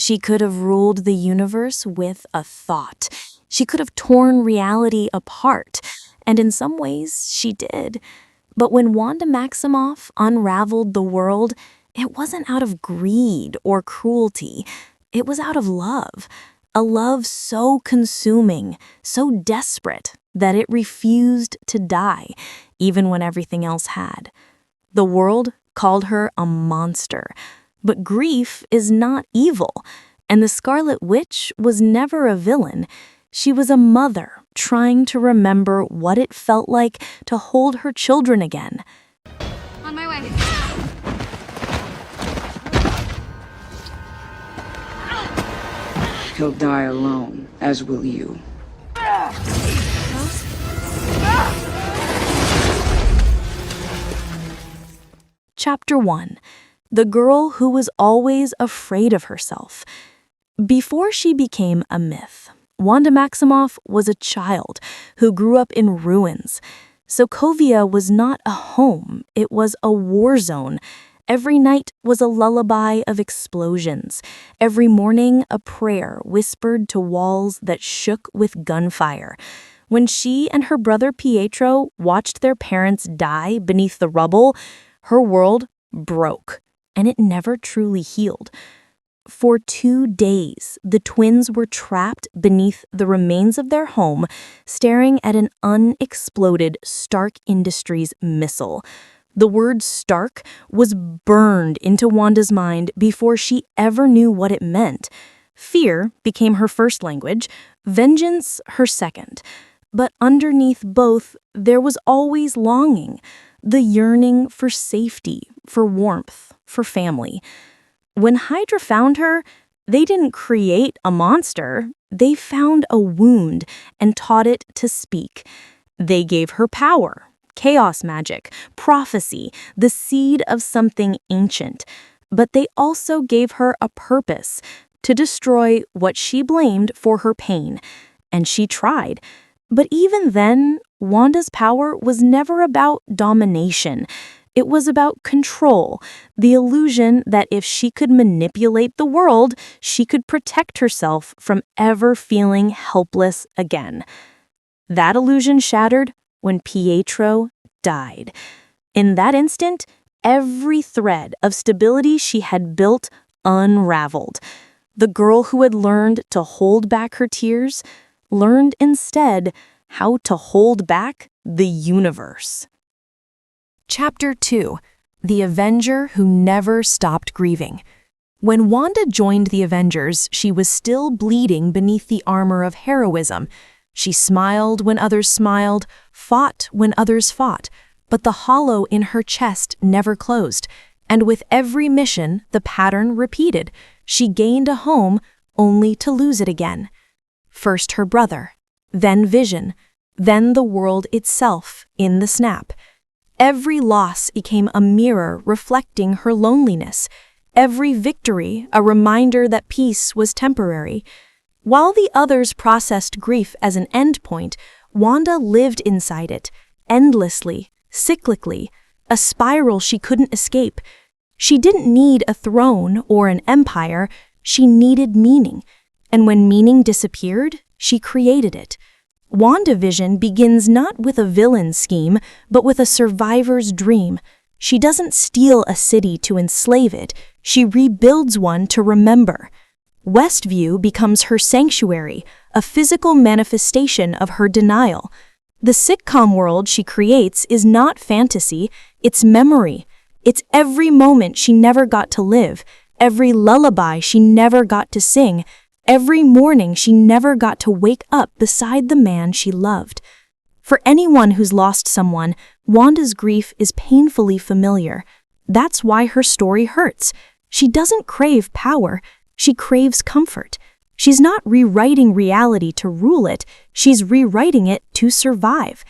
She could have ruled the universe with a thought. She could have torn reality apart, and in some ways, she did. But when Wanda Maximoff unraveled the world, it wasn't out of greed or cruelty. It was out of love. A love so consuming, so desperate, that it refused to die, even when everything else had. The world called her a monster. But grief is not evil, and the Scarlet Witch was never a villain. She was a mother trying to remember what it felt like to hold her children again. On my way. He'll die alone, as will you. Chapter 1. The Girl Who Was Always Afraid of Herself. Before she became a myth, Wanda Maximoff was a child who grew up in ruins. Sokovia was not a home, it was a war zone. Every night was a lullaby of explosions. Every morning, a prayer whispered to walls that shook with gunfire. When she and her brother Pietro watched their parents die beneath the rubble, her world broke, and it never truly healed. For 2 days, the twins were trapped beneath the remains of their home, staring at an unexploded Stark Industries missile. The word Stark was burned into Wanda's mind before she ever knew what it meant. Fear became her first language, vengeance her second. But underneath both, there was always longing, the yearning for safety, for warmth, for family. When Hydra found her, they didn't create a monster. They found a wound and taught it to speak. They gave her power, chaos magic, prophecy, the seed of something ancient. But they also gave her a purpose, to destroy what she blamed for her pain. And she tried. But even then, Wanda's power was never about domination. It was about control, the illusion that if she could manipulate the world, she could protect herself from ever feeling helpless again. That illusion shattered when Pietro died. In that instant, every thread of stability she had built unraveled. The girl who had learned to hold back her tears learned instead how to hold back the universe. Chapter 2. The Avenger Who Never Stopped Grieving. When Wanda joined the Avengers, she was still bleeding beneath the armor of heroism. She smiled when others smiled, fought when others fought, but the hollow in her chest never closed. And with every mission, the pattern repeated. She gained a home only to lose it again. First her brother, then Vision, then the world itself in the snap. Every loss became a mirror reflecting her loneliness. Every victory a reminder that peace was temporary. While the others processed grief as an endpoint, Wanda lived inside it, endlessly, cyclically, a spiral she couldn't escape. She didn't need a throne or an empire, she needed meaning. And when meaning disappeared, she created it. WandaVision begins not with a villain's scheme, but with a survivor's dream. She doesn't steal a city to enslave it, she rebuilds one to remember. Westview becomes her sanctuary, a physical manifestation of her denial. The sitcom world she creates is not fantasy, it's memory. It's every moment she never got to live, every lullaby she never got to sing, every morning she never got to wake up beside the man she loved. For anyone who's lost someone, Wanda's grief is painfully familiar. That's why her story hurts. She doesn't crave power, she craves comfort. She's not rewriting reality to rule it, she's rewriting it to survive.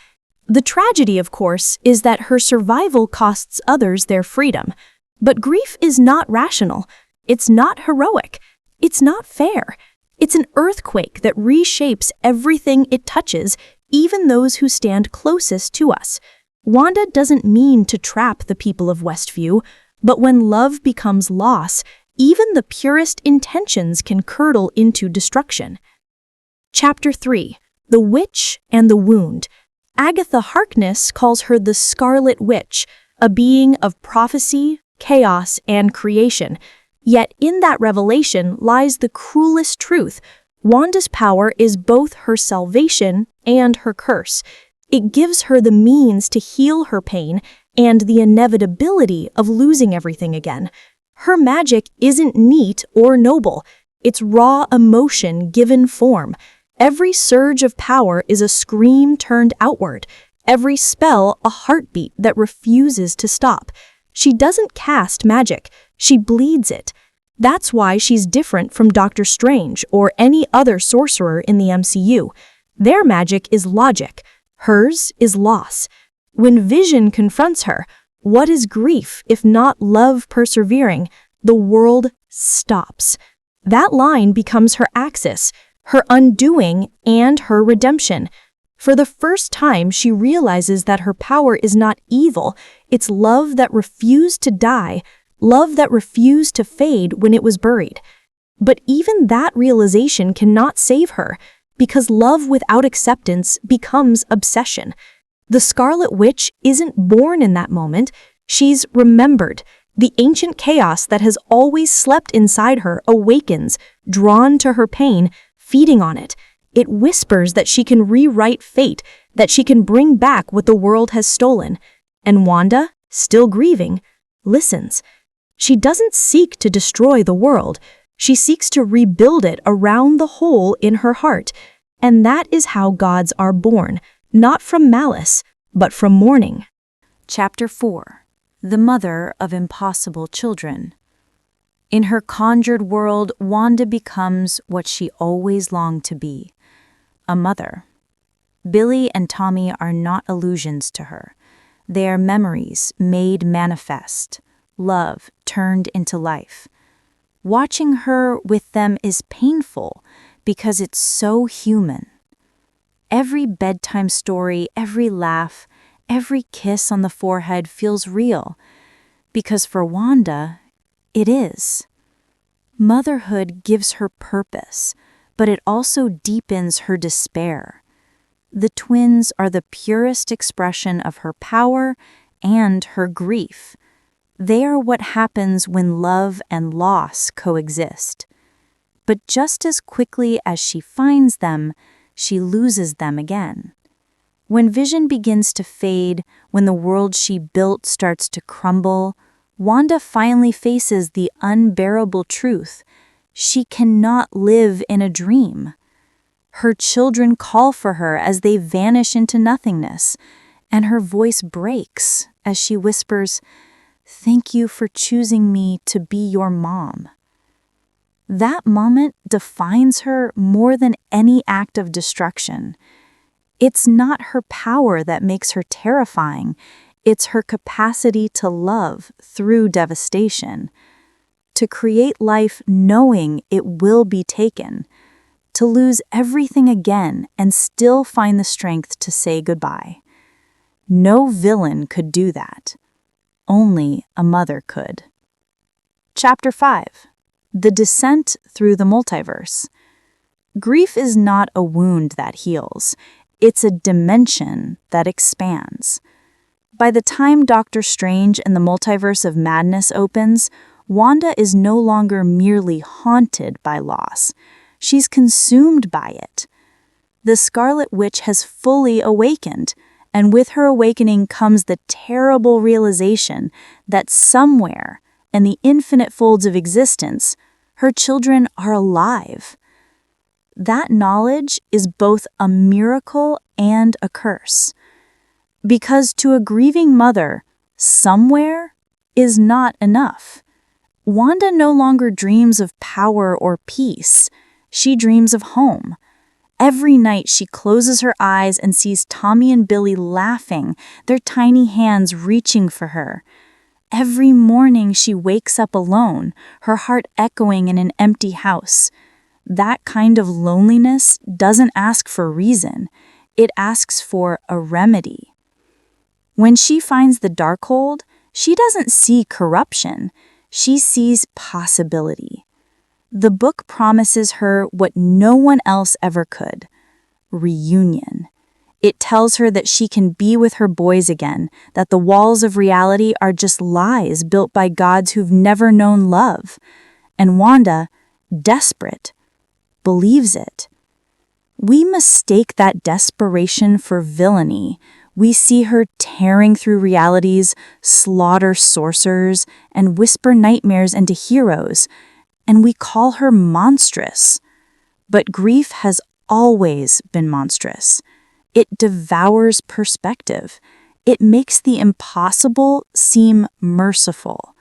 The tragedy, of course, is that her survival costs others their freedom. But grief is not rational. It's not heroic. It's not fair. It's an earthquake that reshapes everything it touches, even those who stand closest to us. Wanda doesn't mean to trap the people of Westview, but when love becomes loss, even the purest intentions can curdle into destruction. Chapter 3. The Witch and the Wound. Agatha Harkness calls her the Scarlet Witch, a being of prophecy, chaos, and creation. Yet in that revelation lies the cruelest truth. Wanda's power is both her salvation and her curse. It gives her the means to heal her pain and the inevitability of losing everything again. Her magic isn't neat or noble. It's raw emotion given form. Every surge of power is a scream turned outward. Every spell a heartbeat that refuses to stop. She doesn't cast magic. She bleeds it. That's why she's different from Doctor Strange or any other sorcerer in the MCU. Their magic is logic. Hers is loss. When Vision confronts her, what is grief if not love persevering? The world stops. That line becomes her axis, her undoing and her redemption. For the first time, she realizes that her power is not evil. It's love that refused to die, love that refused to fade when it was buried. But even that realization cannot save her, because love without acceptance becomes obsession. The Scarlet Witch isn't born in that moment. She's remembered. The ancient chaos that has always slept inside her awakens, drawn to her pain, feeding on it. It whispers that she can rewrite fate, that she can bring back what the world has stolen. And Wanda, still grieving, listens. She doesn't seek to destroy the world. She seeks to rebuild it around the hole in her heart. And that is how gods are born, not from malice, but from mourning. Chapter 4. The Mother of Impossible Children. In her conjured world, Wanda becomes what she always longed to be, a mother. Billy and Tommy are not illusions to her. They are memories made manifest, love turned into life. Watching her with them is painful because it's so human. Every bedtime story, every laugh, every kiss on the forehead feels real, because for Wanda, it is. Motherhood gives her purpose, but it also deepens her despair. The twins are the purest expression of her power and her grief. They are what happens when love and loss coexist. But just as quickly as she finds them, she loses them again. When Vision begins to fade, when the world she built starts to crumble, Wanda finally faces the unbearable truth. She cannot live in a dream. Her children call for her as they vanish into nothingness, and her voice breaks as she whispers, "Thank you for choosing me to be your mom." That moment defines her more than any act of destruction. It's not her power that makes her terrifying. It's her capacity to love through devastation, to create life knowing it will be taken, to lose everything again and still find the strength to say goodbye. No villain could do that. Only a mother could. Chapter 5. The Descent Through the Multiverse. Grief is not a wound that heals. It's a dimension that expands. By the time Doctor Strange and the Multiverse of Madness opens, Wanda is no longer merely haunted by loss. She's consumed by it. The Scarlet Witch has fully awakened, and with her awakening comes the terrible realization that somewhere in the infinite folds of existence, her children are alive. That knowledge is both a miracle and a curse. Because to a grieving mother, somewhere is not enough. Wanda no longer dreams of power or peace. She dreams of home. Every night she closes her eyes and sees Tommy and Billy laughing, their tiny hands reaching for her. Every morning she wakes up alone, her heart echoing in an empty house. That kind of loneliness doesn't ask for reason. It asks for a remedy. When she finds the Darkhold, she doesn't see corruption. She sees possibility. The book promises her what no one else ever could: reunion. It tells her that she can be with her boys again, that the walls of reality are just lies built by gods who've never known love. And Wanda, desperate, believes it. We mistake that desperation for villainy. We see her tearing through realities, slaughter sorcerers, and whisper nightmares into heroes, and we call her monstrous. But grief has always been monstrous. It devours perspective. It makes the impossible seem merciful.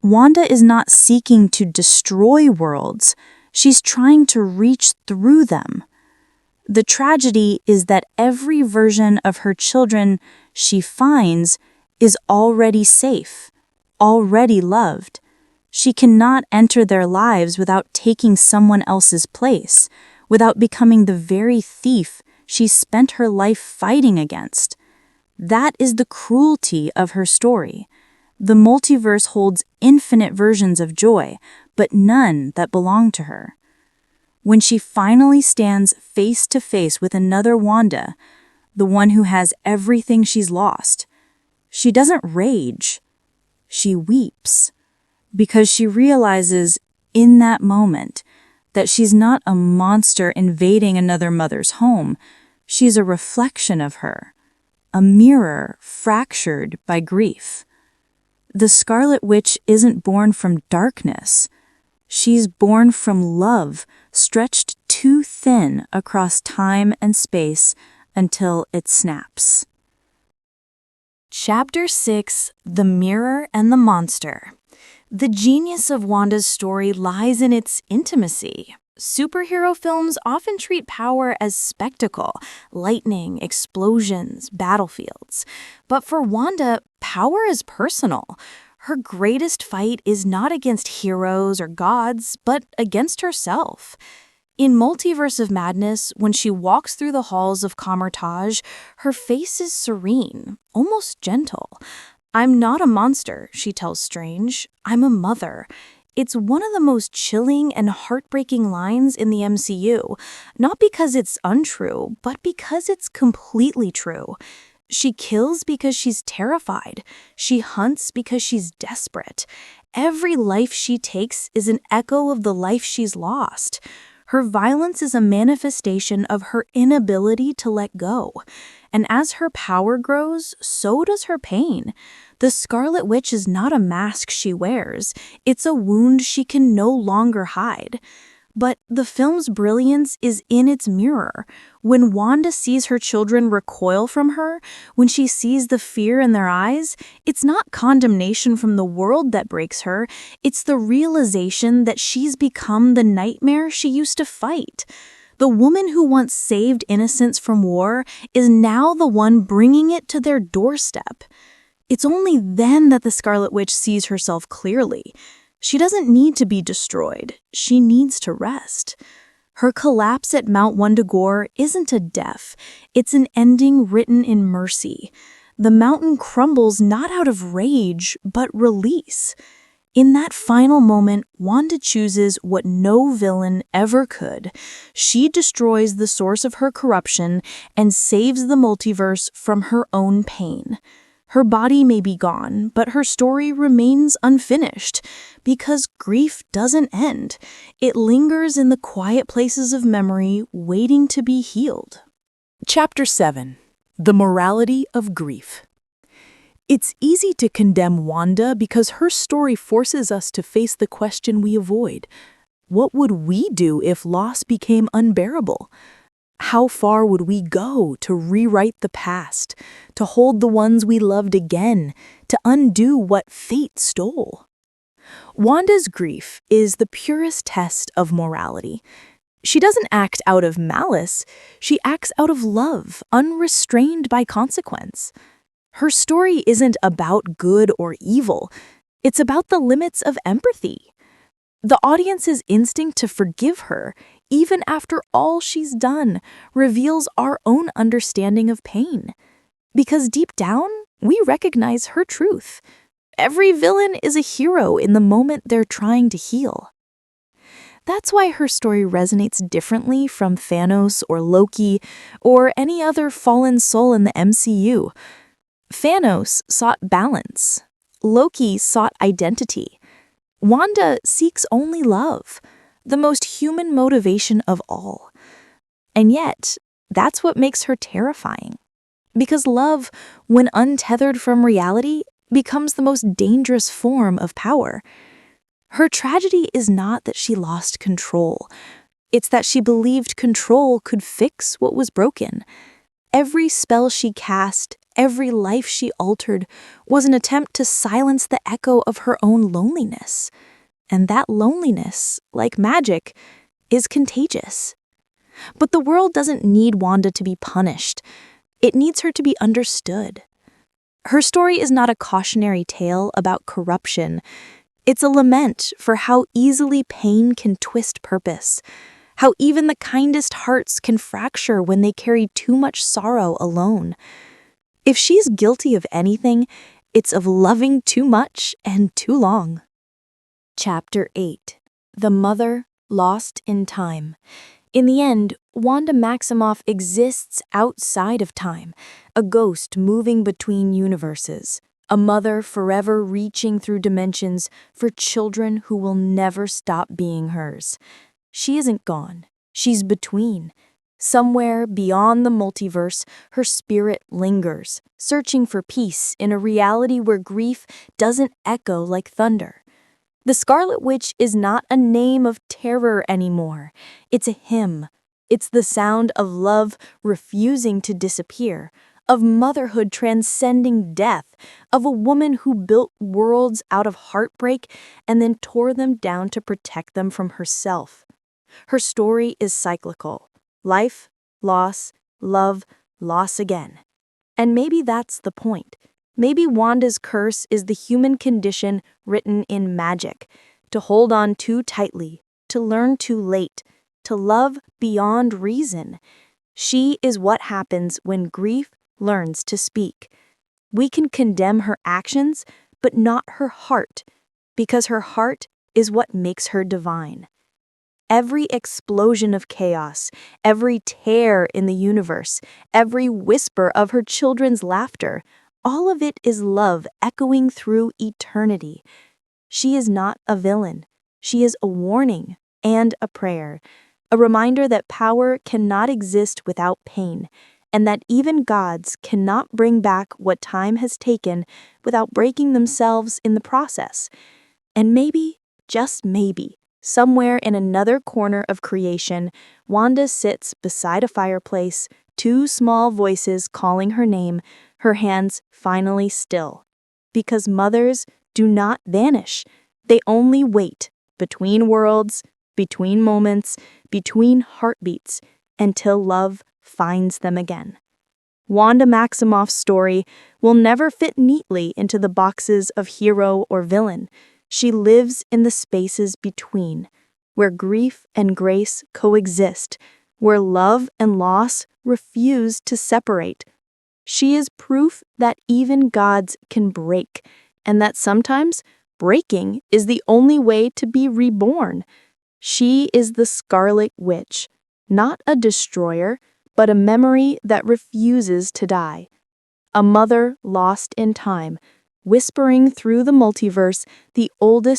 Wanda is not seeking to destroy worlds. She's trying to reach through them. The tragedy is that every version of her children she finds is already safe, already loved. She cannot enter their lives without taking someone else's place, without becoming the very thief she spent her life fighting against. That is the cruelty of her story. The multiverse holds infinite versions of joy, but none that belong to her. When she finally stands face to face with another Wanda, the one who has everything she's lost, she doesn't rage. She weeps, because she realizes in that moment that she's not a monster invading another mother's home. She's a reflection of her, a mirror fractured by grief. The Scarlet Witch isn't born from darkness. She's born from love, stretched too thin across time and space until it snaps. Chapter 6: The Mirror and the Monster. The genius of Wanda's story lies in its intimacy. Superhero films often treat power as spectacle, lightning, explosions, battlefields. But for Wanda, power is personal. Her greatest fight is not against heroes or gods, but against herself. In Multiverse of Madness, when she walks through the halls of Kamar-Taj, her face is serene, almost gentle. "I'm not a monster," she tells Strange. "I'm a mother." It's one of the most chilling and heartbreaking lines in the MCU, not because it's untrue, but because it's completely true. She kills because she's terrified. She hunts because she's desperate. Every life she takes is an echo of the life she's lost. Her violence is a manifestation of her inability to let go. And as her power grows, so does her pain. The Scarlet Witch is not a mask she wears. It's a wound she can no longer hide. But the film's brilliance is in its mirror. When Wanda sees her children recoil from her, when she sees the fear in their eyes, it's not condemnation from the world that breaks her. It's the realization that she's become the nightmare she used to fight. The woman who once saved innocence from war is now the one bringing it to their doorstep. It's only then that the Scarlet Witch sees herself clearly. She doesn't need to be destroyed. She needs to rest. Her collapse at Mount Wundagore isn't a death. It's an ending written in mercy. The mountain crumbles not out of rage, but release. In that final moment, Wanda chooses what no villain ever could. She destroys the source of her corruption and saves the multiverse from her own pain. Her body may be gone, but her story remains unfinished, because grief doesn't end. It lingers in the quiet places of memory, waiting to be healed. Chapter 7: The Morality of Grief. It's easy to condemn Wanda because her story forces us to face the question we avoid. What would we do if loss became unbearable? How far would we go to rewrite the past, to hold the ones we loved again, to undo what fate stole? Wanda's grief is the purest test of morality. She doesn't act out of malice, she acts out of love, unrestrained by consequence. Her story isn't about good or evil, it's about the limits of empathy. The audience's instinct to forgive her, even after all she's done, reveals our own understanding of pain. Because deep down, we recognize her truth. every villain is a hero in the moment they're trying to heal. That's why her story resonates differently from Thanos or Loki or any other fallen soul in the MCU. Thanos sought balance. Loki sought identity. Wanda seeks only love, the most human motivation of all. And yet, that's what makes her terrifying. Because love, when untethered from reality, becomes the most dangerous form of power. Her tragedy is not that she lost control. It's that she believed control could fix what was broken. Every spell she cast, every life she altered, was an attempt to silence the echo of her own loneliness. And that loneliness, like magic, is contagious. But the world doesn't need Wanda to be punished. It needs her to be understood. Her story is not a cautionary tale about corruption. It's a lament for how easily pain can twist purpose, how even the kindest hearts can fracture when they carry too much sorrow alone. If she's guilty of anything, it's of loving too much and too long. Chapter 8. The Mother Lost in Time. In the end, Wanda Maximoff exists outside of time, a ghost moving between universes, a mother forever reaching through dimensions for children who will never stop being hers. She isn't gone. She's between. Somewhere beyond the multiverse, her spirit lingers, searching for peace in a reality where grief doesn't echo like thunder. The Scarlet Witch is not a name of terror anymore. It's a hymn. It's the sound of love refusing to disappear, of motherhood transcending death, of a woman who built worlds out of heartbreak and then tore them down to protect them from herself. Her story is cyclical. Life, loss, love, loss again. And maybe that's the point. Maybe Wanda's curse is the human condition written in magic, to hold on too tightly, to learn too late, to love beyond reason. She is what happens when grief learns to speak. We can condemn her actions, but not her heart, because her heart is what makes her divine. Every explosion of chaos, every tear in the universe, every whisper of her children's laughter, all of it is love echoing through eternity. She is not a villain. She is a warning and a prayer, a reminder that power cannot exist without pain, and that even gods cannot bring back what time has taken without breaking themselves in the process. And maybe, just maybe, somewhere in another corner of creation, Wanda sits beside a fireplace, two small voices calling her name, her hands finally still. Because mothers do not vanish. They only wait between worlds, between moments, between heartbeats, until love finds them again. Wanda Maximoff's story will never fit neatly into the boxes of hero or villain. She lives in the spaces between, where grief and grace coexist, where love and loss refuse to separate. She is proof that even gods can break, and that sometimes breaking is the only way to be reborn. She is the Scarlet Witch, not a destroyer, but a memory that refuses to die. A mother lost in time, whispering through the multiverse the oldest